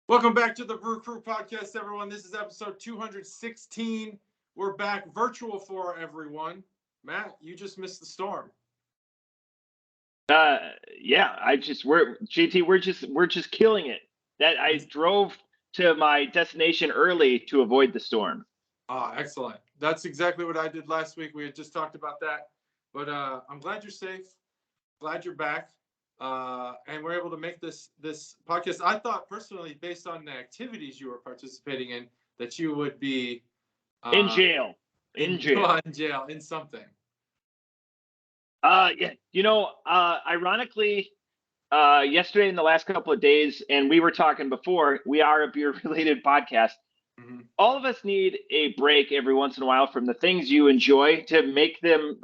Welcome back to the Brew Crew Podcast, everyone. This is episode 216. We're back virtual for everyone. Matt, you just missed the storm. Yeah, we're just killing it. That I drove to my destination early to avoid the storm. Excellent. That's exactly what I did last week. We had just talked about that. But I'm glad you're safe. Glad you're back. And we're able to make this podcast. I thought personally, based on the activities you were participating in, that you would be in jail. In something. Ironically, yesterday and the last couple of days, and we were talking before, we are a beer-related podcast. Mm-hmm. All of us need a break every once in a while from the things you enjoy to make them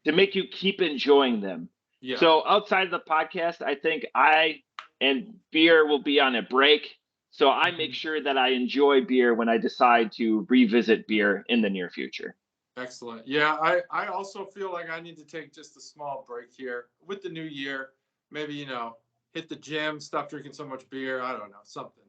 to make you keep enjoying them. Yeah. So outside of the podcast, I think I and beer will be on a break. So I make sure that I enjoy beer when I decide to revisit beer in the near future. Excellent. Yeah, I also feel like I need to take just a small break here with the new year. Maybe, hit the gym, stop drinking so much beer. I don't know, something.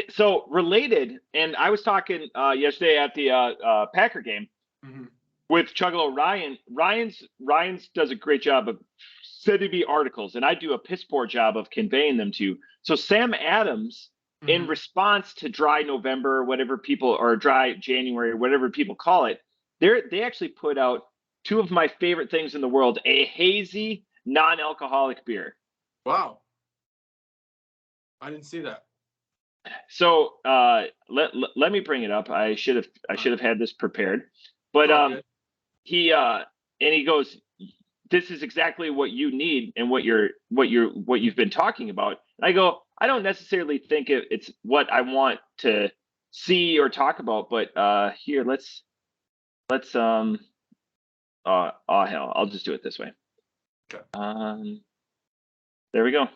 So related, and I was talking yesterday at the Packer game. Mm-hmm. With Chuggalo Ryan. Ryan's does a great job of sending me articles, and I do a piss poor job of conveying them to you. So Sam Adams, in response to dry November, or dry January, whatever people call it, they actually put out two of my favorite things in the world: a hazy, non-alcoholic beer. Wow, I didn't see that. So let me bring it up. I should have had this prepared, but he goes, this is exactly what you need and what you've been talking about. And I go, I don't necessarily think it's what I want to see or talk about, but here let's hell, I'll just do it this way. Okay. There we go.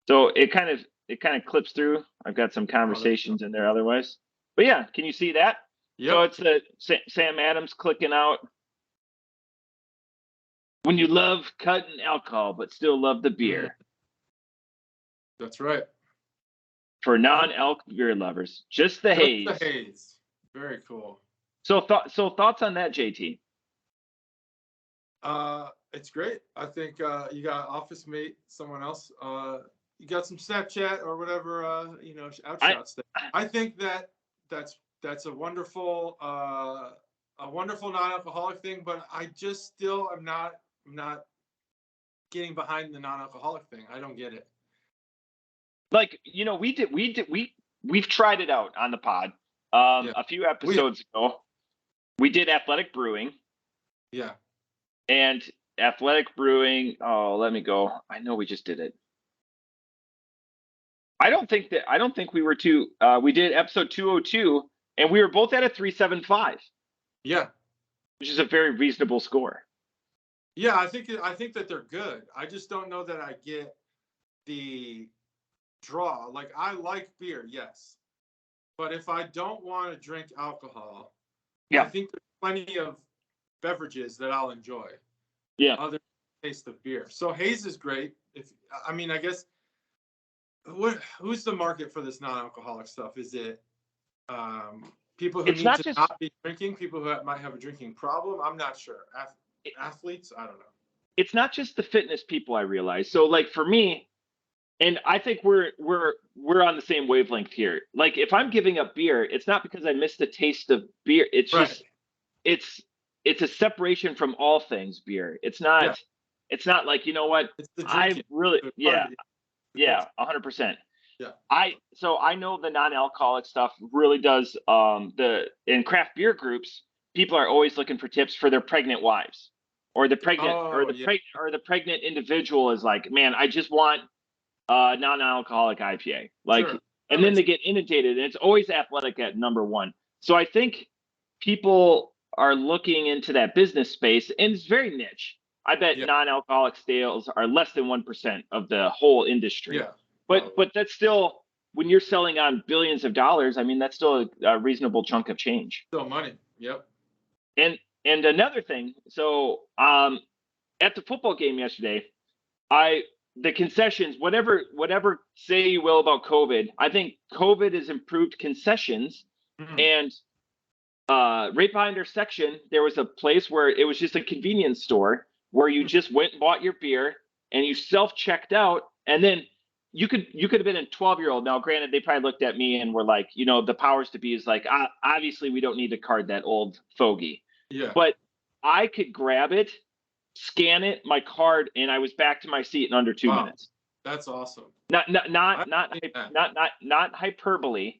So it kind of clips through. I've got some conversations in there otherwise. But yeah, can you see that? Yep. So it's the Sam Adams clicking out. When you love cutting alcohol, but still love the beer. That's right. For non-alc beer lovers, just the haze. The haze. Very cool. So thoughts on that, JT? It's great. I think you got office mate, someone else. You got some Snapchat or whatever. Outshots. I think that's a wonderful non-alcoholic thing, but I just still am not getting behind the non-alcoholic thing. I don't get it. Like, we've tried it out on the pod. A few episodes ago, we did Athletic Brewing. Yeah. And Athletic Brewing, let me go. I know we just did it. I don't think we were we did episode 202 and we were both at a 3.75. Yeah. Which is a very reasonable score. Yeah, I think that they're good. I just don't know that I get the draw. Like, I like beer, yes. But if I don't want to drink alcohol, I think there's plenty of beverages that I'll enjoy. Yeah. Other than the taste of beer. So haze is great. I guess who's the market for this non-alcoholic stuff? Is it people who not be drinking, people who might have a drinking problem? I'm not sure. Athletes? I don't know. It's not just the fitness people, I realize. So like for me, and I think we're on the same wavelength here. Like if I'm giving up beer, it's not because I miss the taste of beer. It's just it's a separation from all things beer. It's not it's not like, you know what? I really 100%. Yeah. I know the non-alcoholic stuff really does in craft beer groups, people are always looking for tips for their pregnant wives or the pregnant individual is like, man, I just want non-alcoholic IPA. Like, sure. And then they get inundated and it's always Athletic at number one. So I think people are looking into that business space and it's very niche. I bet non-alcoholic sales are less than 1% of the whole industry. Yeah. But that's still, when you're selling on billions of dollars, I mean, that's still a reasonable chunk of change. Still money. Yep. And another thing, so at the football game yesterday, I the concessions, whatever say you will about COVID, I think COVID has improved concessions. And right behind our section, there was a place where it was just a convenience store where you just went and bought your beer and you self-checked out, and then you could have been a 12-year-old. Now, granted, they probably looked at me and were like, the powers to be is like, obviously we don't need to card that old fogey. Yeah. But I could grab it, scan it, my card, and I was back to my seat in under 2 minutes. That's awesome. Not hyperbole.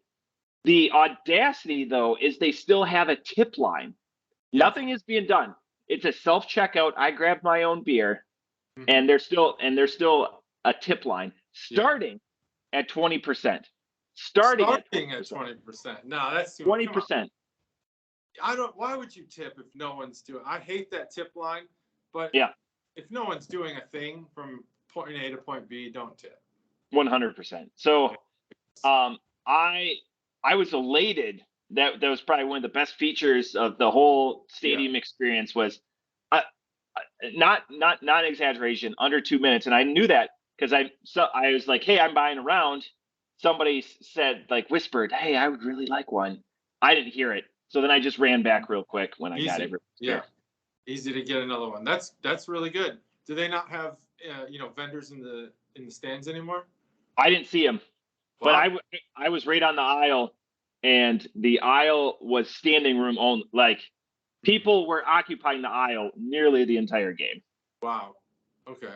The audacity, though, is they still have a tip line. Yeah. Nothing is being done. It's a self-checkout. I grabbed my own beer, and there's still a tip line starting at 20%. Starting at 20%. No, that's 20%. Why would you tip if no one's doing? I hate that tip line, but if no one's doing a thing from point A to point B, don't tip. 100%. So, I was elated. That was probably one of the best features of the whole stadium experience was, not exaggeration, under 2 minutes. And I knew that because I was like, hey, I'm buying around. Somebody said, like, whispered, hey, I would really like one. I didn't hear it. So then I just ran back real quick when I got it. Yeah. Easy to get another one. That's really good. Do they not have, vendors in the stands anymore? I didn't see them. Wow. But I was right on the aisle, and the aisle was standing room only. Like, people were occupying the aisle nearly the entire game. Wow. Okay.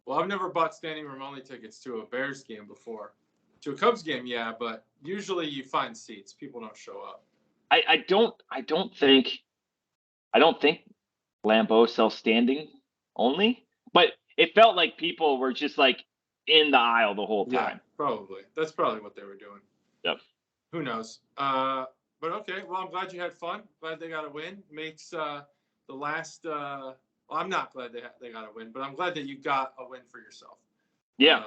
Well, I've never bought standing room only tickets to a Bears game before. To a Cubs game, yeah, but usually you find seats. People don't show up. I don't think Lambeau sells standing only, but it felt like people were just like in the aisle the whole time. Yeah, probably. That's probably what they were doing. Yep. Who knows? But okay. Well, I'm glad you had fun. Glad they got a win. Makes the last. Well, I'm not glad they got a win, but I'm glad that you got a win for yourself. Yeah,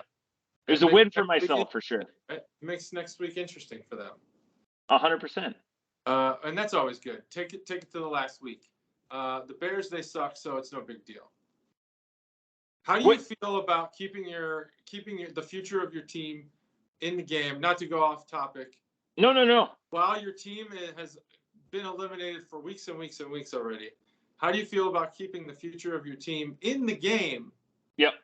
it was a win for myself for sure. It makes next week interesting for them. 100%. And that's always good. Take it to the last week. The Bears, they suck, so it's no big deal. How do you feel about keeping the future of your team in the game? Not to go off topic. No. While your team has been eliminated for weeks and weeks and weeks already, how do you feel about keeping the future of your team in the game? Yep.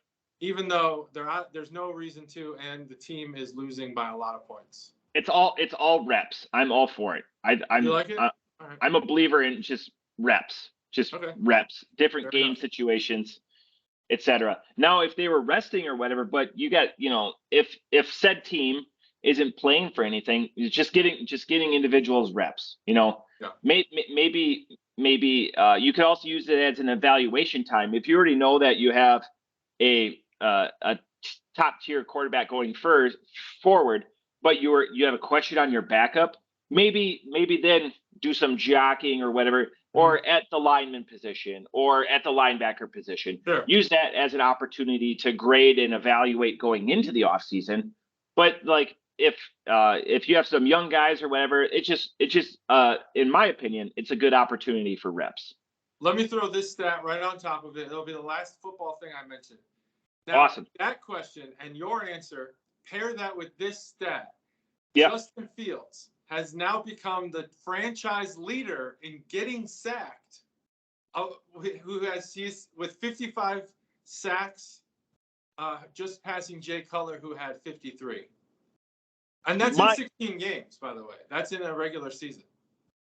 Even though there's no reason to, and the team is losing by a lot of points. It's all reps. I'm all for it. You like it? Right. I'm a believer in just reps. Reps, different game situations, etc. Now, if they were resting or whatever, but you got, if said team isn't playing for anything, it's just getting individuals reps. Maybe you could also use it as an evaluation time. If you already know that you have a top tier quarterback going forward, but you have a question on your backup, maybe then do some jockeying or whatever, or at the lineman position or at the linebacker position. Sure. Use that as an opportunity to grade and evaluate going into the offseason. But like if you have some young guys or whatever, it just in my opinion, it's a good opportunity for reps. Let me throw this stat right on top of it. It'll be the last football thing I mentioned. Now, awesome. That question and your answer, pair that with this stat. Yep. Justin Fields has now become the franchise leader in getting sacked. He's with 55 sacks, just passing Jay Cutler, who had 53. And that's in 16 games, by the way. That's in a regular season.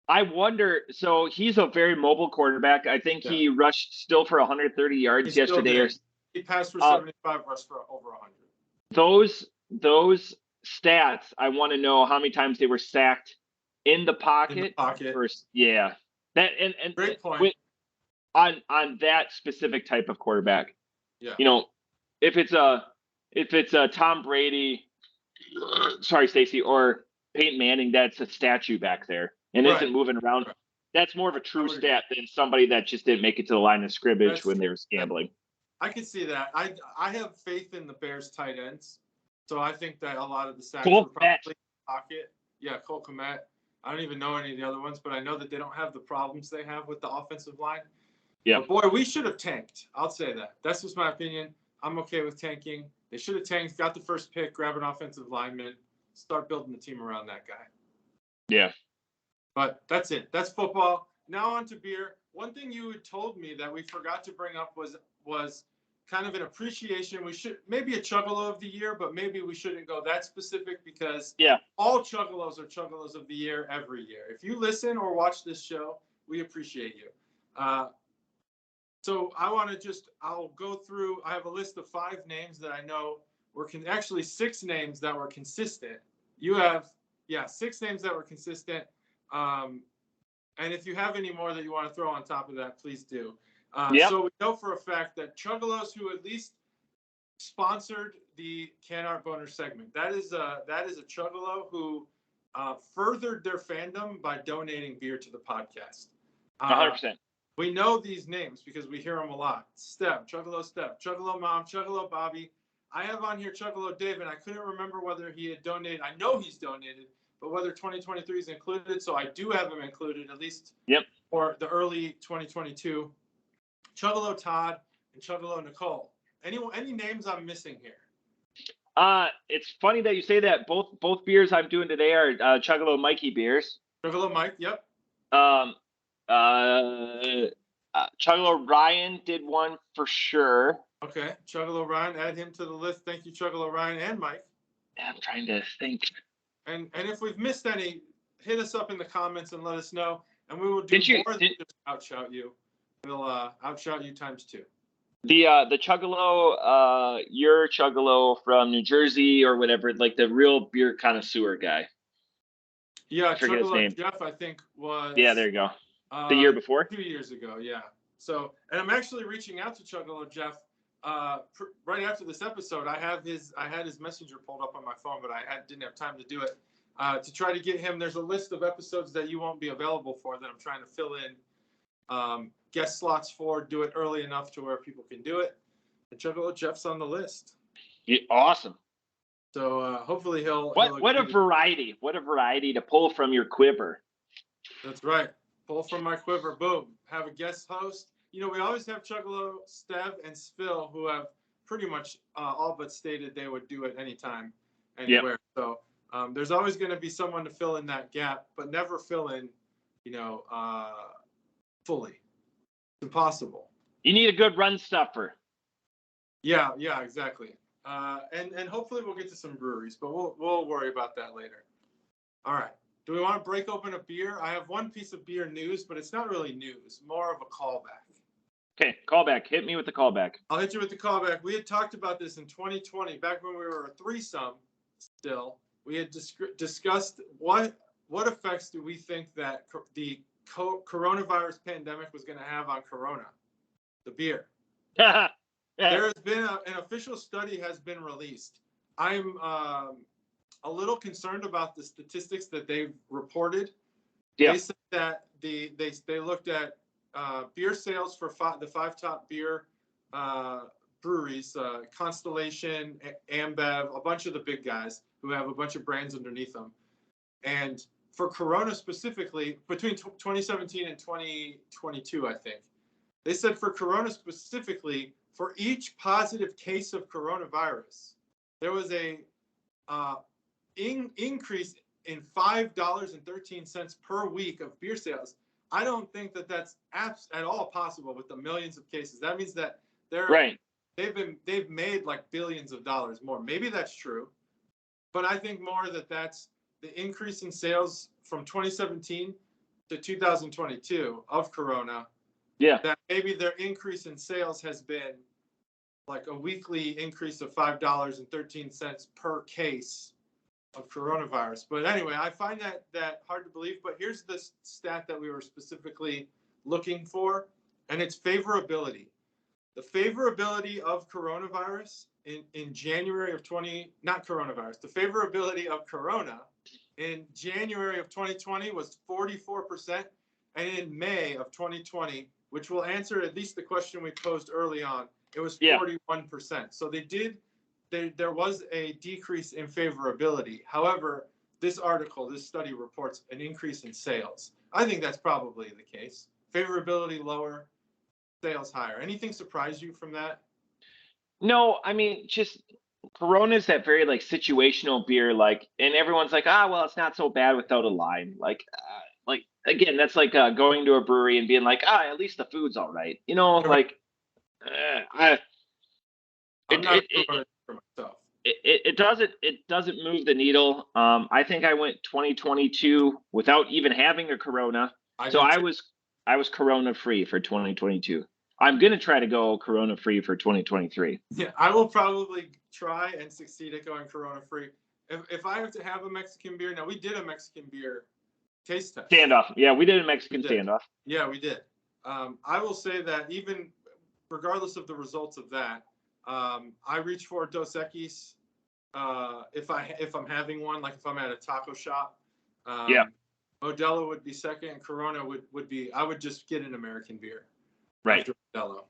I wonder, so he's a very mobile quarterback. I think he rushed still for 130 yards yesterday. He passed for 75, rushed for over 100. Those stats, I want to know how many times they were sacked in the pocket. Versus, yeah. That and great point. On that specific type of quarterback. Yeah. If it's a Tom Brady, sorry, Stacey, or Peyton Manning, that's a statue back there and isn't moving around. Right. That's more of a true stat than somebody that just didn't make it to the line of scrimmage when they were scrambling. I can see that. I have faith in the Bears tight ends. So I think that a lot of the sacks were probably in the pocket. Yeah, Cole Kmet. I don't even know any of the other ones, but I know that they don't have the problems they have with the offensive line. Yeah. But boy, we should have tanked. I'll say that. That's just my opinion. I'm okay with tanking. They should have tanked, got the first pick, grab an offensive lineman, start building the team around that guy. Yeah. But that's it. That's football. Now on to beer. One thing you had told me that we forgot to bring up was kind of an appreciation. We should maybe a Chuggalo of the year, but maybe we shouldn't go that specific because all Chuggalos are Chuggalos of the year every year. If you listen or watch this show, we appreciate you. So I'll go through. I have a list of 5 names that I know actually 6 names that were consistent. You have 6 names that were consistent. And if you have any more that you want to throw on top of that, please do. So we know for a fact that Chuggalos who at least sponsored the Can Art Boner segment. That is a Chuggalo who furthered their fandom by donating beer to the podcast. 100%. We know these names because we hear them a lot. Steph, Chuggalo Mom, Chuggalo Bobby. I have on here Chuggalo Dave, and I couldn't remember whether he had donated. I know he's donated, but whether 2023 is included. So I do have him included, at least for the early 2022. Chuggalo Todd and Chuggalo Nicole. Any names I'm missing here? It's funny that you say that. Both beers I'm doing today are Chuggalo Mikey beers. Chuggalo Mike, yep. Chuggalo Ryan did one for sure. Okay, Chuggalo Ryan, add him to the list. Thank you, Chuggalo Ryan and Mike. I'm trying to think. And if we've missed any, hit us up in the comments and let us know, and we will do more than just outshout you. We'll outshout you times 2. The Chuggalo, your Chuggalo from New Jersey or whatever, like the real beer connoisseur guy. Yeah, I forget his name. Jeff, I think was. Yeah, there you go. The year before. 2 years ago, yeah. So, and I'm actually reaching out to Chuggalo Jeff. Right after this episode, I had his messenger pulled up on my phone, but I didn't have time to do it. To try to get him, there's a list of episodes that you won't be available for that I'm trying to fill in guest slots for. Do it early enough to where people can do it. And Chuggalo Jeff's on the list. Yeah, awesome. So hopefully he'll. What a variety! What a variety to pull from your quiver. That's right. Pull from my quiver. Boom. Have a guest host. You know, we always have Chuggalo, Stev, and Svil, who have pretty much all but stated they would do it anytime, anywhere. Yep. So there's always going to be someone to fill in that gap, but never fill in, fully. It's impossible. You need a good run stuffer. Yeah, exactly. And hopefully we'll get to some breweries, but we'll worry about that later. All right. Do we want to break open a beer? I have one piece of beer news, but it's not really news, more of a callback. Okay, callback. Hit me with the callback. I'll hit you with the callback. We had talked about this in 2020, back when we were a threesome still. We had discussed what effects do we think that the coronavirus pandemic was going to have on Corona, the beer. There has been an official study has been released. I'm a little concerned about the statistics that they've reported. Yeah. They said that they looked at beer sales for the 5 top beer breweries, Constellation, Ambev, a bunch of the big guys who have a bunch of brands underneath them. And for Corona specifically, between 2017 and 2022, I think, they said for Corona specifically, for each positive case of coronavirus, there was a increase in $5.13 per week of beer sales. I don't think that that's at all possible with the millions of cases. That means that they've made like billions of dollars more. Maybe that's true, but I think more that's the increase in sales from 2017 to 2022 of Corona. Yeah. That maybe their increase in sales has been like a weekly increase of $5.13 per case of coronavirus. But anyway, I find that hard to believe. But here's the stat that we were specifically looking for, and it's favorability. The favorability of coronavirus in January of the favorability of Corona in January of 2020 was 44%, and in May of 2020, which will answer at least the question we posed early on, it was 41%. So there was a decrease in favorability. However, this study reports an increase in sales. I think that's probably the case. Favorability lower, sales higher. Anything surprise you from that? No, I mean, just Corona is that very like situational beer, like, and everyone's like, well, it's not so bad without a lime. Like again, that's like going to a brewery and being like, at least the food's all right. Like, I I'm it not it, doing it it for myself. it doesn't move the needle. I think I went 2022 without even having a Corona, so I was Corona free for 2022. I'm gonna try to go Corona free for 2023. Yeah, I will probably try and succeed at going Corona free. If I have to have a Mexican beer, now we did a Mexican beer taste test. Standoff. Yeah, we did a Mexican standoff. Yeah, we did. I will say that even regardless of the results of that, I reach for Dos Equis if I'm having one, like if I'm at a taco shop. Yeah. Modelo would be second, and Corona would be. I would just get an American beer. Right. After Modelo.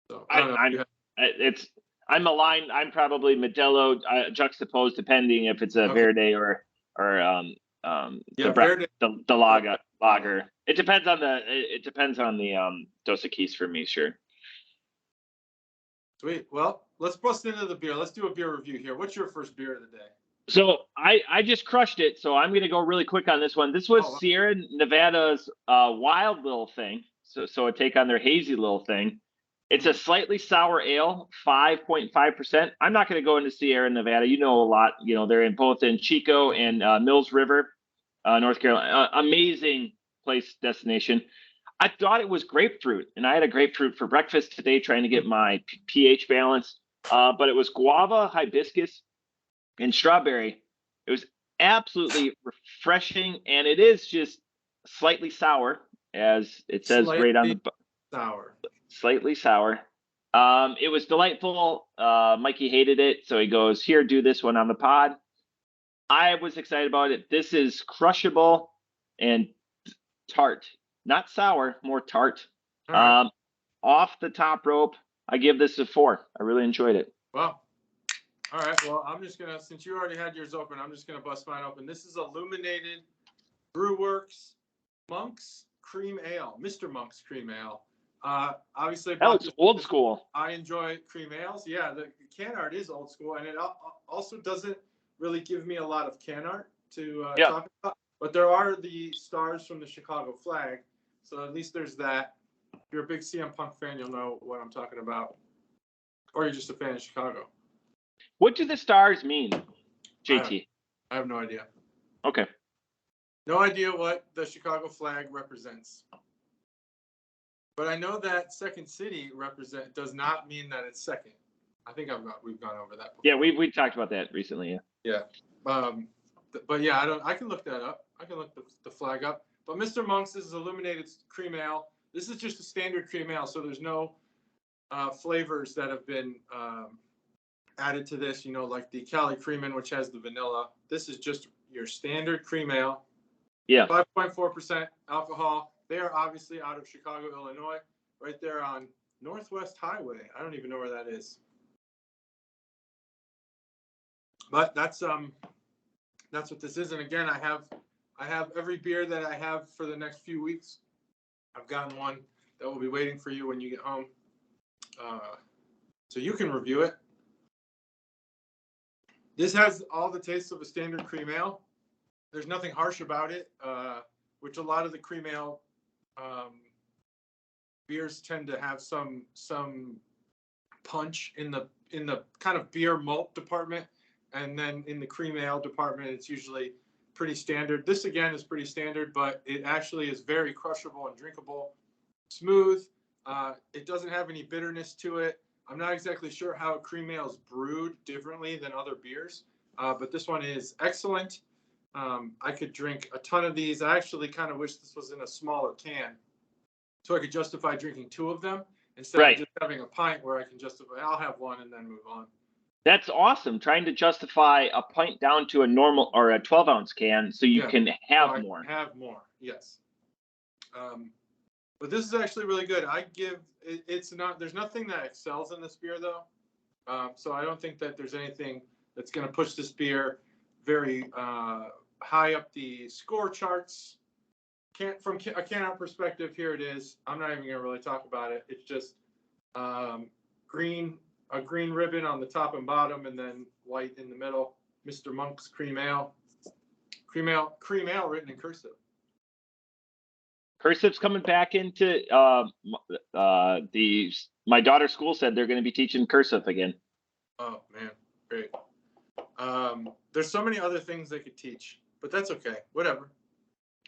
So I'm aligned. I'm probably Modelo juxtaposed, depending if it's a Verde or the lager. It depends on the Dos Equis for me, sure. Sweet. Well, let's bust into the beer. Let's do a beer review here. What's your first beer of the day? So I just crushed it. So I'm going to go really quick on this one. This was Sierra Nevada's Wild Little Thing. So a take on their hazy little thing. It's a slightly sour ale, 5.5%. I'm not going to go into Sierra Nevada. You know a lot. They're both in Chico and Mills River, North Carolina. Amazing place, destination. I thought it was grapefruit, and I had a grapefruit for breakfast today, trying to get my pH balance. But it was guava, hibiscus, and strawberry. It was absolutely refreshing, and it is just slightly sour, as it says right on the sour. Slightly sour. It was delightful. Mikey hated it, so he goes, "Here, do this one on the pod." I was excited about it. This is crushable and tart, not sour, more tart. Right. Off the top rope, I give this a 4. I really enjoyed it. Well, all right. Well, I'm just gonna, since you already had yours open, I'm just gonna bust mine open. This is Illuminated Brewworks Monk's Cream Ale, Mr. Monk's Cream Ale. Obviously, it's old school. I enjoy cream ales. Yeah, the can art is old school, and it also doesn't really give me a lot of can art to talk about. But there are the stars from the Chicago flag, so at least there's that. If you're a big CM Punk fan, you'll know what I'm talking about, or you're just a fan of Chicago. What do the stars mean, JT? I have no idea. Okay. No idea what the Chicago flag represents. But I know that Second City does not mean that it's second. I think we've gone over that before. Yeah, we talked about that recently. Yeah. But yeah, I can look that up. I can look the flag up. But Mr. Monk's is Illuminated Cream Ale. This is just a standard cream ale, so there's no flavors that have been added to this. Like the Cali Creamin', which has the vanilla. This is just your standard cream ale. Yeah. 5.4% alcohol. They are obviously out of Chicago, Illinois, right there on Northwest Highway. I don't even know where that is. But that's what this is. And again, I have every beer that I have for the next few weeks. I've gotten one that will be waiting for you when you get home. So you can review it. This has all the tastes of a standard cream ale. There's nothing harsh about it, which a lot of the cream ale beers tend to have some punch in the kind of beer malt department, and then in the cream ale department, it's usually pretty standard. This again is pretty standard, but it actually is very crushable and drinkable, smooth. It doesn't have any bitterness to it. I'm not exactly sure how a cream ale is brewed differently than other beers, but this one is excellent. I could drink a ton of these. I actually kind of wish this was in a smaller can, so I could justify drinking 2 of them instead of just having a pint where I can justify, I'll have one and then move on. That's awesome. Trying to justify a pint down to a normal or a 12-ounce can so you can have more. Have more, yes. But this is actually really good. There's nothing that excels in this beer though. So I don't think that there's anything that's going to push this beer very high up the score charts. From a can-out perspective, here it is. I'm not even going to really talk about it. It's just green a green ribbon on the top and bottom, and then white in the middle. Mr. Monk's Cream Ale. Cream ale written in cursive. Cursive's coming back into my daughter's school said they're going to be teaching cursive again. Oh man, great. There's so many other things they could teach, but that's okay. Whatever.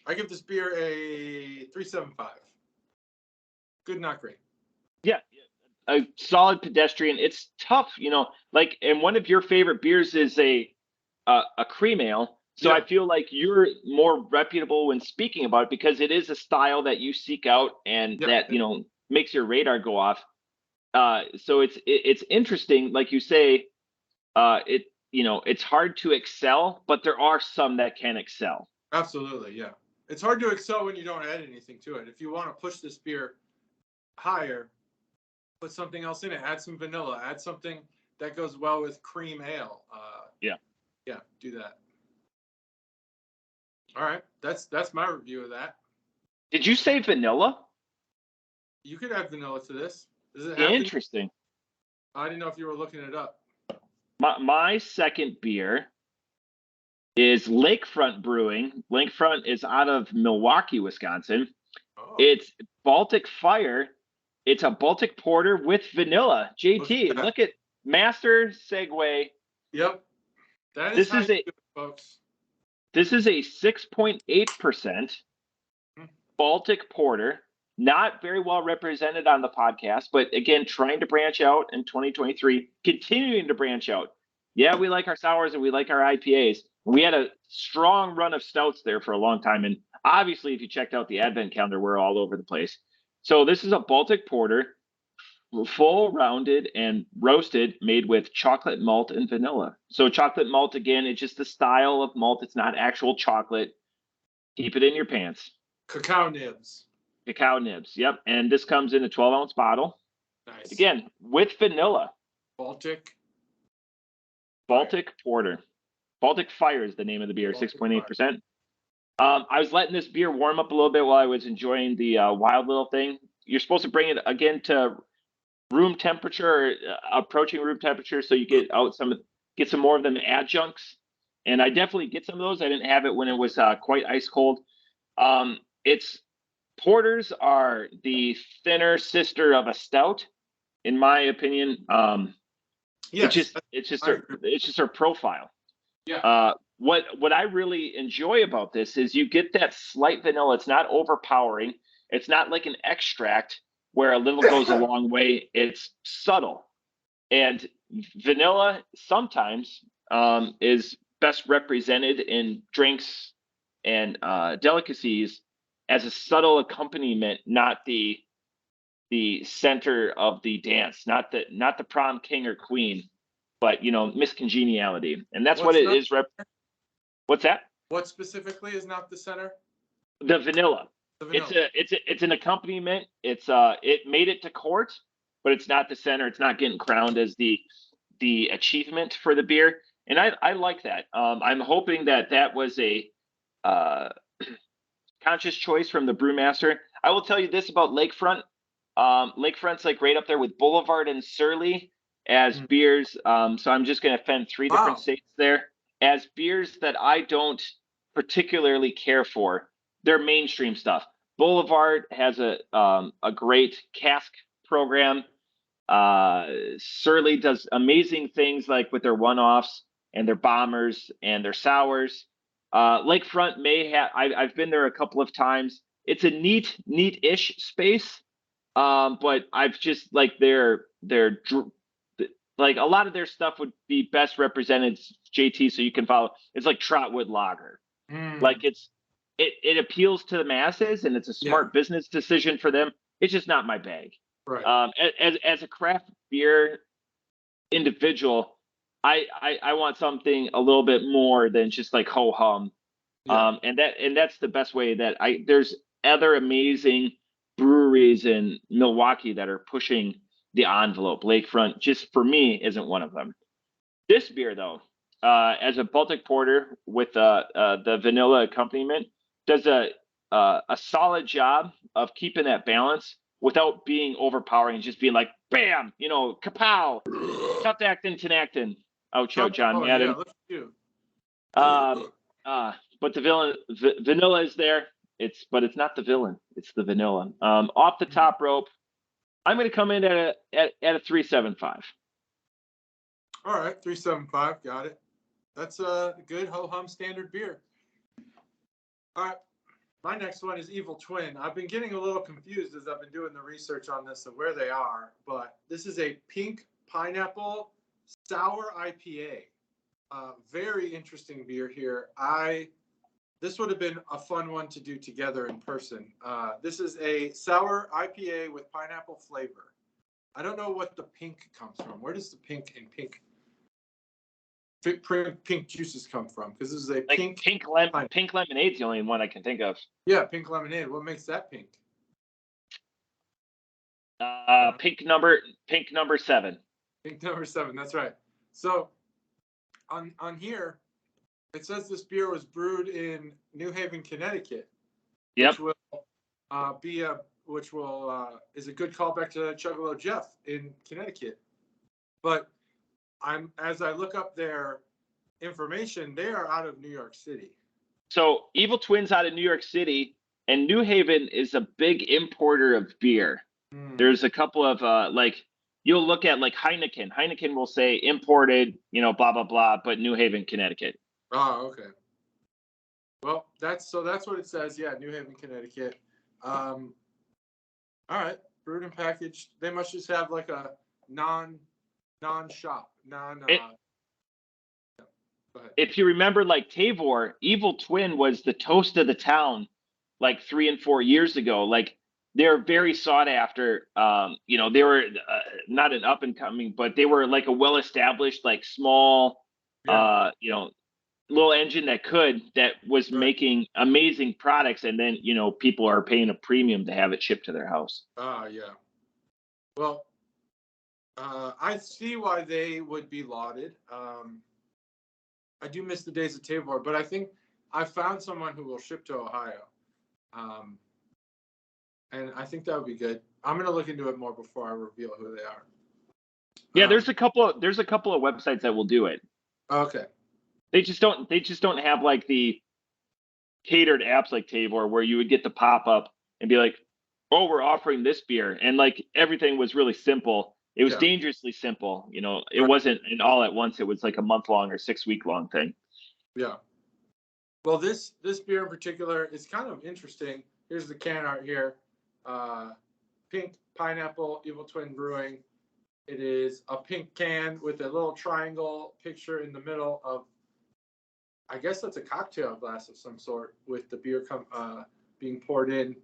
I give this beer a 3.75. Good, not great. Yeah, a solid pedestrian. It's tough, like, and one of your favorite beers is a cream ale. So Yeah. I feel like you're more reputable when speaking about it because it is a style that you seek out and that, makes your radar go off. So it's interesting, like you say, it's hard to excel, but there are some that can excel. Absolutely, yeah. It's hard to excel when you don't add anything to it. If you want to push this beer higher, put something else in it. Add some vanilla. Add something that goes well with cream ale. Yeah, do that. All right, that's my review of that. Did you say vanilla? You could add vanilla to this. Does it Yeah, have interesting. I didn't know if you were looking it up. My second beer is Lakefront Brewing. Lakefront is out of Milwaukee, Wisconsin. Oh. It's Baltic Fire. It's a Baltic Porter with vanilla. JT, look at Master Segway. Yep. This is it, folks. This is a 6.8% Baltic Porter. Not very well represented on the podcast, but again, trying to branch out in 2023, continuing to branch out. Yeah, we like our sours and we like our IPAs. We had a strong run of stouts there for a long time. And obviously, if you checked out the advent calendar, we're all over the place. So this is a Baltic Porter, full rounded and roasted, made with chocolate malt and vanilla. So chocolate malt, again, it's just the style of malt. It's not actual chocolate. Keep it in your pants. Cacao nibs. Cacao nibs, yep. And this comes in a 12-ounce bottle. Nice. Again, with vanilla. Baltic Porter. Baltic Fire is the name of the beer, 6.8%. I was letting this beer warm up a little bit while I was enjoying the wild little thing. You're supposed to bring it again to room temperature, or approaching room temperature, so you get some more of them adjuncts. And I definitely get some of those. I didn't have it when it was quite ice cold. Porters are the thinner sister of a stout, in my opinion. Yes, it's just her profile. Yeah. What I really enjoy about this is you get that slight vanilla. It's not overpowering. It's not like an extract where a little goes a long way. It's subtle, and vanilla sometimes is best represented in drinks and delicacies as a subtle accompaniment, not the center of the dance, not the prom king or queen, but Miss Congeniality, and that's what it is. What's that? What specifically is not the center? The vanilla. The vanilla. It's an accompaniment. It made it to court, but it's not the center. It's not getting crowned as the achievement for the beer, and I like that. I'm hoping that was a conscious choice from the brewmaster. I will tell you this about Lakefront. Lakefront's like right up there with Boulevard and Surly as beers. So I'm just going to offend three different states there as beers that I don't particularly care for. They're mainstream stuff. Boulevard has a great cask program. Surly does amazing things like with their one-offs and their bombers and their sours. Lakefront may have. I've been there a couple of times. It's a neat-ish space, but I've just like their like a lot of their stuff would be best represented, JT, so you can follow. It's like Trotwood Lager. Like it appeals to the masses and it's a smart business decision for them. It's just not my bag. Right. As a craft beer individual, I want something a little bit more than just like ho hum. Yeah. And that's the best way that there's other amazing breweries in Milwaukee that are pushing the envelope. Lakefront, just for me, isn't one of them. This beer though, as a Baltic Porter with the vanilla accompaniment, does a solid job of keeping that balance. without being overpowering and just being like, bam, kapow, tough acting, tinactin. Ouch, out, John Madden. Yeah, look at you. But the vanilla is there. But it's not the villain. It's the vanilla. Off the top rope, I'm going to come in at a 3.75. All right, 3.75. Got it. That's a good ho-hum standard beer. All right. My next one is Evil Twin. I've been getting a little confused as I've been doing the research on this of where they are, but this is a pink pineapple sour IPA. Very interesting beer here. This would have been a fun one to do together in person. This is a sour IPA with pineapple flavor. I don't know what the pink comes from. Where does the pink juices come from? Because this is a pink lemonade's the only one I can think of. Yeah, pink lemonade. What makes that pink? Pink number 7. Pink number 7. That's right. So on here, it says this beer was brewed in New Haven, Connecticut. Yep. Which is a good callback to Juggalo Jeff in Connecticut. But as I look up their information, they are out of New York City. So Evil Twin's out of New York City, and New Haven is a big importer of beer. There's a couple of you'll look at like Heineken. Heineken will say imported, blah blah blah, but New Haven, Connecticut. Oh, okay. Well, that's what it says. Yeah, New Haven, Connecticut. All right, brewed and packaged. They must just have like a non-shop. If you remember, like Tavor, Evil Twin was the toast of the town like 3 and 4 years ago. Like they're very sought after. They were not an up and coming, but they were like a well-established, like small, little engine that was making amazing products. And then, people are paying a premium to have it shipped to their house. Yeah. Well, I see why they would be lauded. I do miss the days of Tavor, but I think I found someone who will ship to Ohio. And I think that would be good. I'm going to look into it more before I reveal who they are. Yeah, there's a couple of websites that will do it. Okay. They just don't have like the catered apps like Tavor where you would get the pop up and be like, "Oh, we're offering this beer." And like everything was really simple. It was dangerously simple. It wasn't an all at once. It was like a month-long or 6-week-long thing. Yeah. Well, this beer in particular is kind of interesting. Here's the can art here. Pink pineapple, Evil Twin Brewing. It is a pink can with a little triangle picture in the middle of, I guess that's a cocktail glass of some sort with the beer being poured in.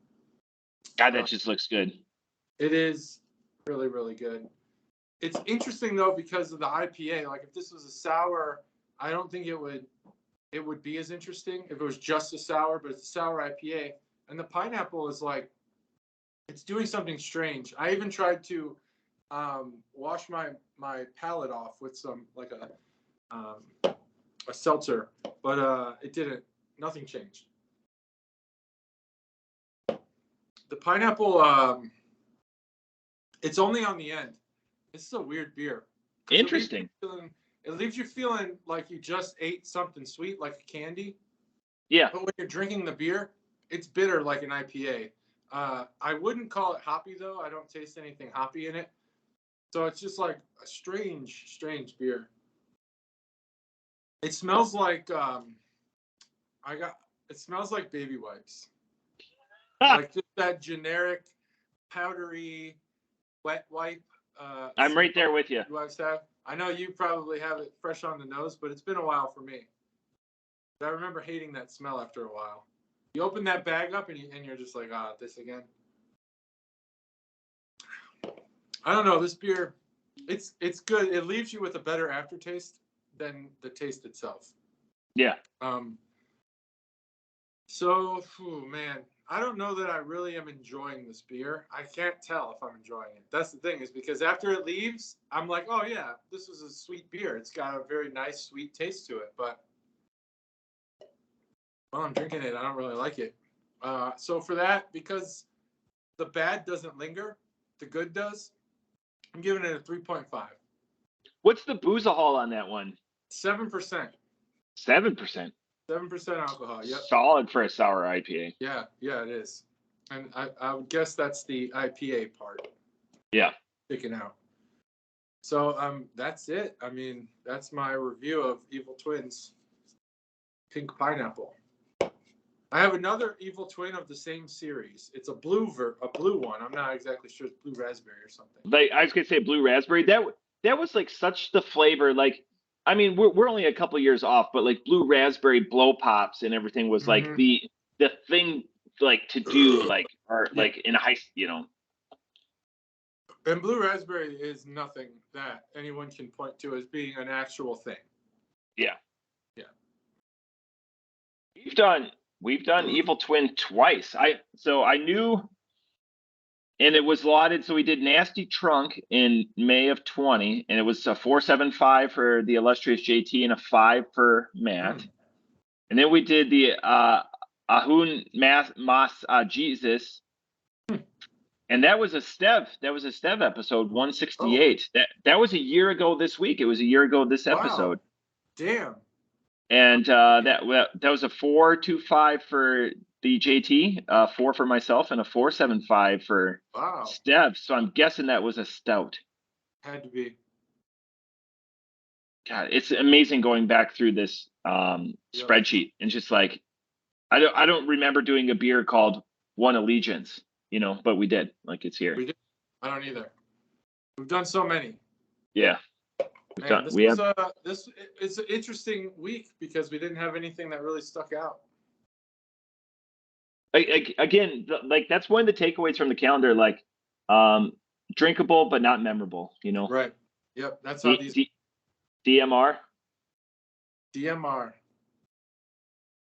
God, that just looks good. It is really, really good. It's interesting though because of the IPA. Like if this was a sour, I don't think it would be as interesting if it was just a sour, but it's a sour IPA. And the pineapple is like, it's doing something strange. I even tried to wash my palate off with some like a seltzer, but it didn't. Nothing changed. The pineapple, it's only on the end. This is a weird beer. Interesting. It leaves you feeling like you just ate something sweet, like a candy. Yeah. But when you're drinking the beer, it's bitter like an IPA. I wouldn't call it hoppy, though. I don't taste anything hoppy in it. So it's just like a strange, strange beer. It smells like it smells like baby wipes. Like just that generic powdery wet wipe. I'm right there with you. Wipes have. I know you probably have it fresh on the nose, but it's been a while for me. But I remember hating that smell after a while. You open that bag up and you're just like, this again. I don't know. This beer, it's good. It leaves you with a better aftertaste than the taste itself. Yeah. So, man, I don't know that I really am enjoying this beer. I can't tell if I'm enjoying it. That's the thing, is because after it leaves, I'm like, oh yeah, this is a sweet beer. It's got a very nice sweet taste to it, but while I'm drinking it, I don't really like it. So for that, because the bad doesn't linger, the good does. I'm giving it a 3.5. What's the boozahol on that one? 7%. 7%. 7% alcohol. Yep. Solid for a sour IPA. Yeah, it is. And I would guess that's the IPA part. Yeah. Sticking out. So that's it. I mean, that's my review of Evil Twins Pink Pineapple. I have another Evil Twin of the same series. It's a blue one. I'm not exactly sure it's blue raspberry or something. Like I was gonna say blue raspberry. That was like such the flavor. Like, I mean, we're only a couple years off, but like blue raspberry blow pops and everything was like the thing like to do like or like in high, you know. And blue raspberry is nothing that anyone can point to as being an actual thing. Yeah. Yeah. We've done Evil Twin twice. I knew, and it was lauded. So we did Nasty Trunk in May of 20, and it was a 4.75 for the illustrious JT and a 5 for Matt. And then we did the Ahun Mas Jesus, and that was a Stev. That was a Stev episode 168. That was a year ago this week. It was a year ago this episode. Damn. And that was a 4.25 for the JT, 4 for myself, and a 4.75 for Stev. So I'm guessing that was a stout. Had to be. God, it's amazing going back through this spreadsheet and just like I don't remember doing a beer called One Allegiance, you know, but we did. Like it's here. We did. I don't either. We've done so many. Yeah. This is an interesting week because we didn't have anything that really stuck out. Again, like that's one of the takeaways from the calendar, like drinkable but not memorable, you know. Right. Yep. That's how these DMR.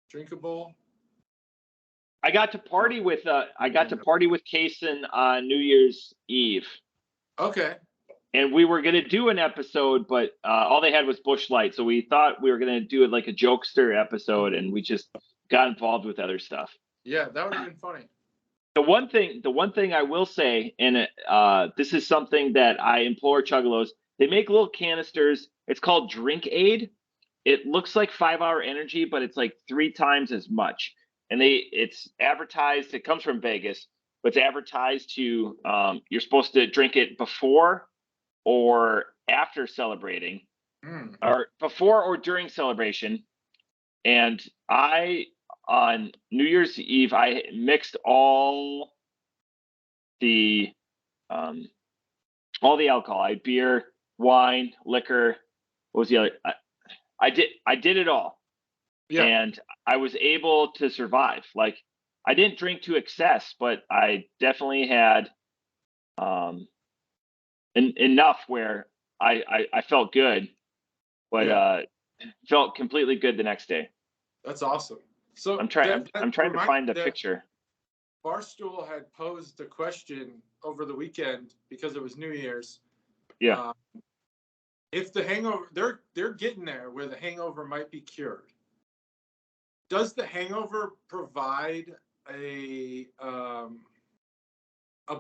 Drinkable. I got to party with Kaysen on New Year's Eve. Okay. And we were going to do an episode, but all they had was Busch Light. So we thought we were going to do it like a jokester episode, and we just got involved with other stuff. Yeah, that would have been funny. The one thing I will say, and this is something that I implore Chuggalos, they make little canisters. It's called Drink Aid. It looks like 5 Hour Energy, but it's like 3 times as much. And it's advertised, it comes from Vegas, but it's advertised to, you're supposed to drink it before or after celebrating, or before or during celebration. And on New Year's Eve, I mixed all the alcohol. I had beer, wine, liquor. What was the other? I did it all. Yeah. And I was able to survive. Like I didn't drink to excess, but I definitely had enough where I felt good, but felt completely good the next day. That's awesome. So I'm trying to find the picture. Barstool had posed a question over the weekend because it was New Year's. Yeah. If the hangover, they're getting there where the hangover might be cured. Does the hangover provide a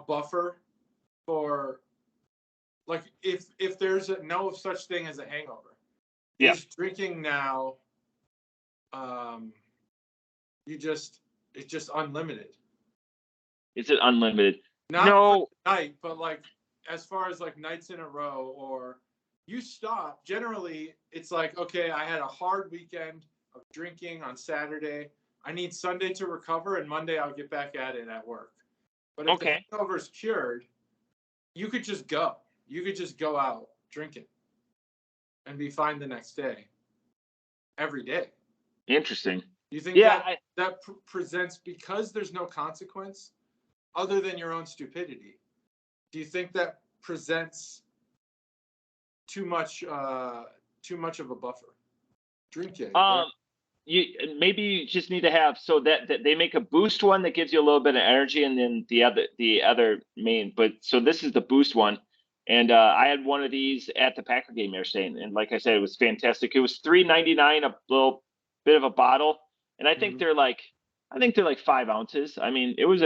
buffer for, like, if there's no such thing as a hangover? Yeah. Is drinking now, it's just unlimited. Is it unlimited? Not no night, but like as far as like nights in a row, or you stop. Generally, it's like, okay, I had a hard weekend of drinking on Saturday. I need Sunday to recover, and Monday I'll get back at it at work. But if the hangover's cured, you could just go. You could just go out drinking and be fine the next day, every day. Interesting. You think that presents, because there's no consequence other than your own stupidity? Do you think that presents too much of a buffer? Drink it. You just need to have, so that they make a boost one that gives you a little bit of energy, and then the other main. But so this is the boost one, and I had one of these at the Packer game yesterday, and like I said, it was fantastic. It was $3.99 a little bit of a bottle, and I think they're like 5 ounces. I mean, it was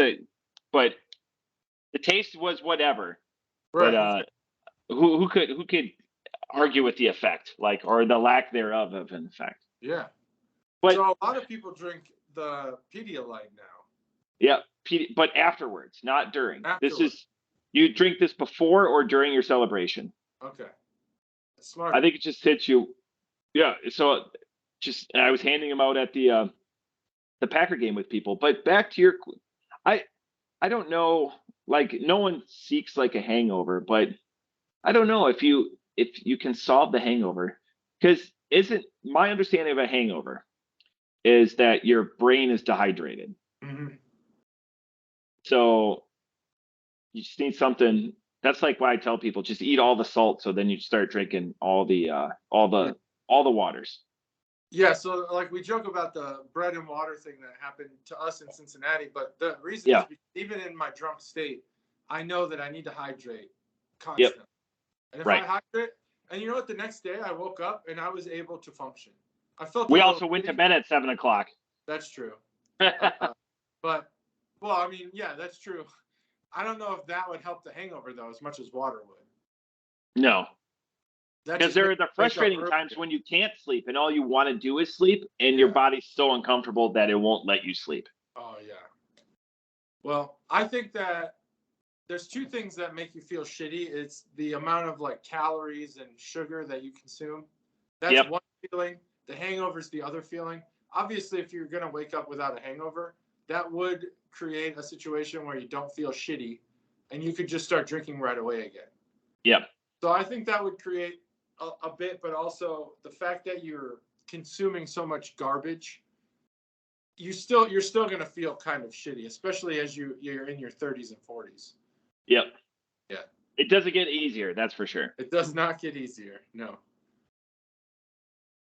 but the taste was whatever. Right. But who could argue with the effect, like, or the lack thereof of an effect? Yeah. But so a lot of people drink the Pedialyte now. Yeah, but afterwards, not during. Afterwards. This is, you drink this before or during your celebration. Okay. Smart. I think it just hits you. Yeah. So I was handing them out at the Packer game with people. But back to your, I don't know. Like, no one seeks like a hangover, but I don't know if you can solve the hangover, because isn't my understanding of a hangover is that your brain is dehydrated. Mm-hmm. So you just need something. That's like why I tell people just eat all the salt, so then you start drinking all the waters. Yeah, so like we joke about the bread and water thing that happened to us in Cincinnati, but the reason is because even in my drunk state, I know that I need to hydrate constantly. Yep. And if I hydrate, and you know what, the next day I woke up and I was able to function. I felt. We also went to bed at 7 o'clock. That's true. But well, I mean, yeah, that's true. I don't know if that would help the hangover though, as much as water would. No. Because there are the frustrating times when you can't sleep and all you want to do is sleep, and your body's so uncomfortable that it won't let you sleep. Oh, yeah. Well, I think that there's two things that make you feel shitty. It's the amount of like calories and sugar that you consume. That's one feeling. The hangover is the other feeling. Obviously, if you're going to wake up without a hangover, that would create a situation where you don't feel shitty and you could just start drinking right away again. Yep. So I think that would create a bit, but also the fact that you're consuming so much garbage, you're still going to feel kind of shitty, especially as you're in your 30s and 40s. Yep. Yeah. It doesn't get easier, that's for sure. It does not get easier. No.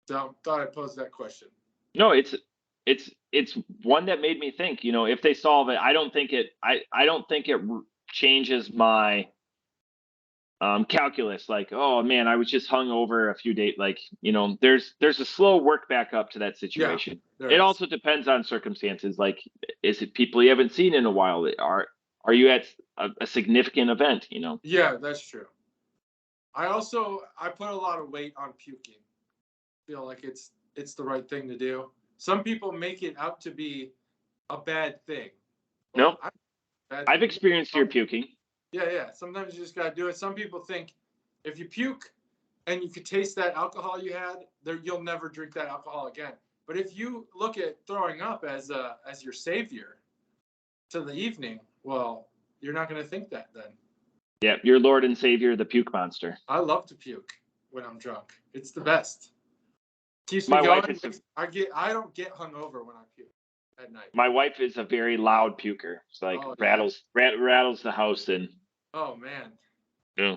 So thought I'd pose that question. No, it's one that made me think, if they solve it, I don't think it changes my calculus, like, oh man, I was just hung over a few days, like, there's a slow work back up to that situation. It also depends on circumstances, like, is it people you haven't seen in a while? Are you at a significant event? Yeah, that's true. I put a lot of weight on puking. I feel like it's the right thing to do. Some people make it out to be a bad thing. No, I've experienced your puking. Yeah. Sometimes you just got to do it. Some people think if you puke and you could taste that alcohol you had, you'll never drink that alcohol again. But if you look at throwing up as your savior to the evening, well, you're not going to think that then. Yeah, your Lord and Savior, the puke monster. I love to puke when I'm drunk. It's the best. Keeps me going. I don't get hungover when I puke at night. My wife is a very loud puker. It's like rattles the house and. Oh man. Yeah.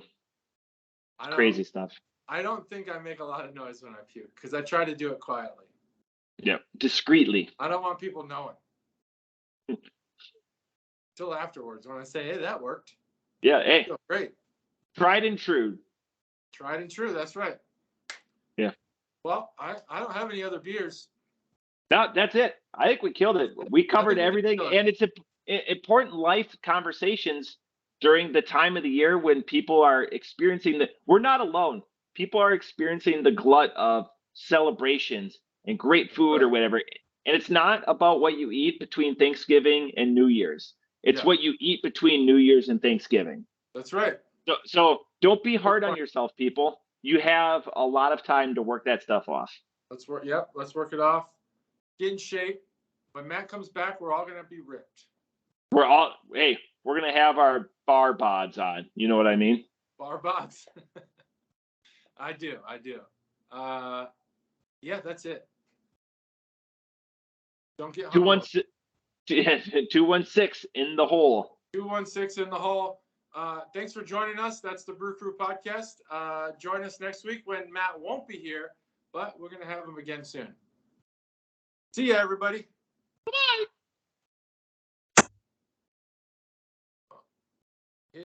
Crazy stuff. I don't think I make a lot of noise when I puke because I try to do it quietly. Yeah, discreetly. I don't want people knowing. Till afterwards when I say, "Hey, that worked." Yeah. Hey. Great. Tried and true. Tried and true. That's right. Yeah. Well, I don't have any other beers. No, that's it. I think we killed it. We covered everything, and it's important life conversations during the time of the year when people are experiencing we're not alone. People are experiencing the glut of celebrations and great food or whatever. And it's not about what you eat between Thanksgiving and New Year's. It's what you eat between New Year's and Thanksgiving. That's right. So don't be hard on yourself, people. You have a lot of time to work that stuff off. Let's work it off. Get in shape. When Matt comes back, we're all going to be ripped. We're going to have our bar bods on. You know what I mean? Bar bods. I do. Yeah, that's it. Don't get 216 in the hole. 216 in the hole. Thanks for joining us. That's the Brew Crew Podcast. Join us next week when Matt won't be here, but we're going to have him again soon. See ya, everybody. Bye.